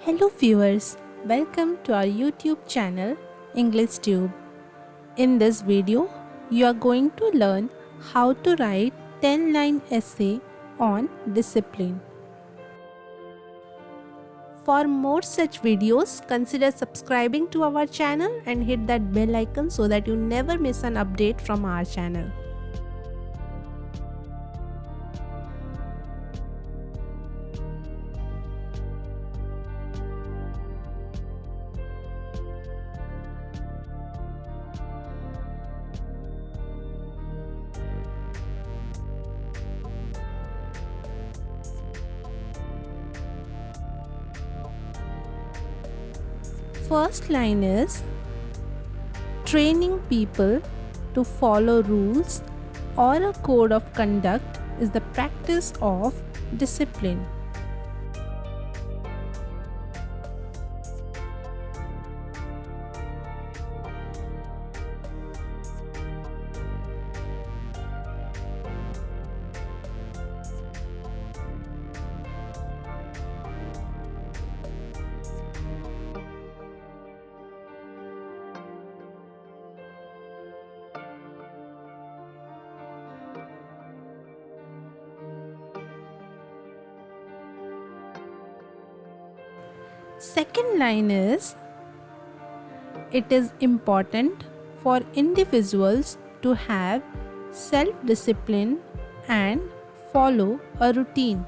Hello viewers, welcome to our YouTube channel EnglishTube. In this video, you are going to learn how to write 10-line essay on discipline. For more such videos, consider subscribing to our channel and hit that bell icon so that you never miss an update from our channel. First line is training people to follow rules or a code of conduct is the practice of discipline. Second line is it is important for individuals to have self-discipline and follow a routine.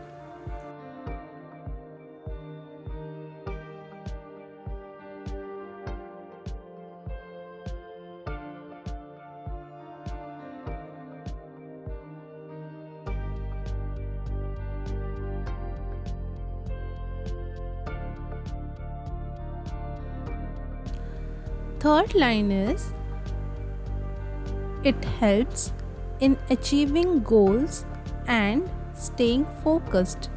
Third line is it helps in achieving goals and staying focused.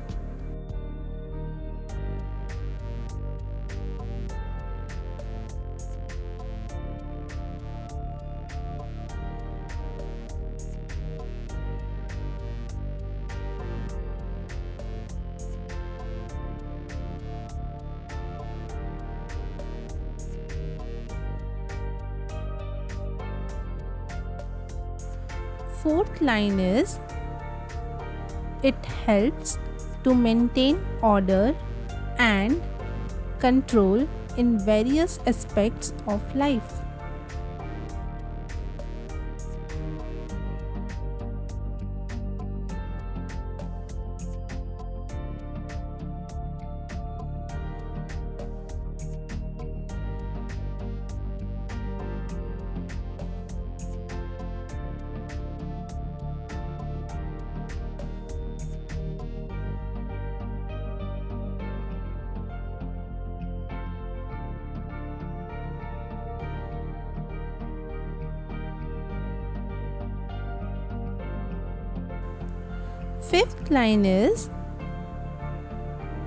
Fourth line is it helps to maintain order and control in various aspects of life. Fifth line is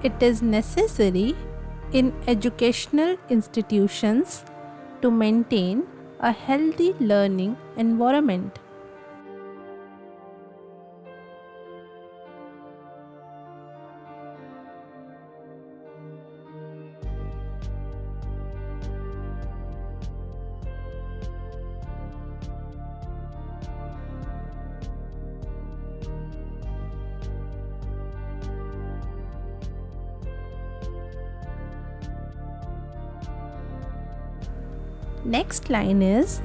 it is necessary in educational institutions to maintain a healthy learning environment. Next line is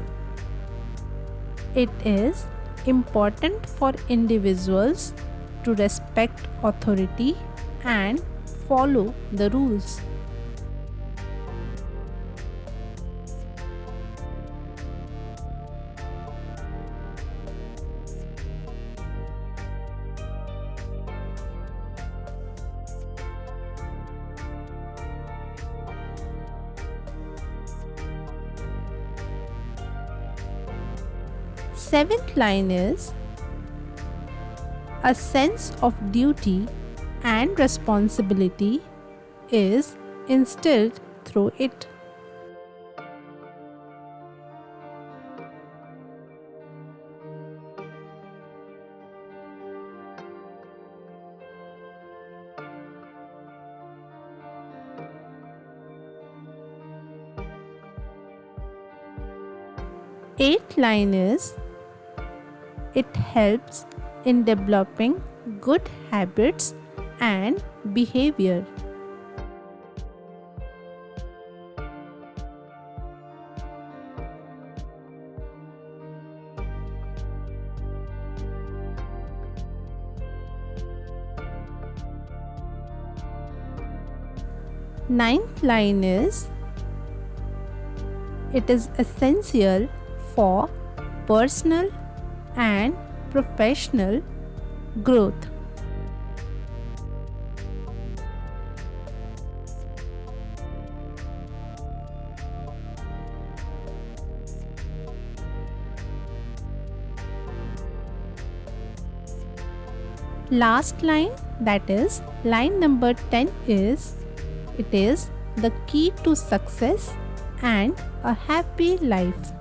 it is important for individuals to respect authority and follow the rules. Seventh line is a sense of duty and responsibility is instilled through it. Eighth line is it helps in developing good habits and behavior. Ninth line is it is essential for personal and professional growth. Last line, that is line number 10, is it is the key to success and a happy life.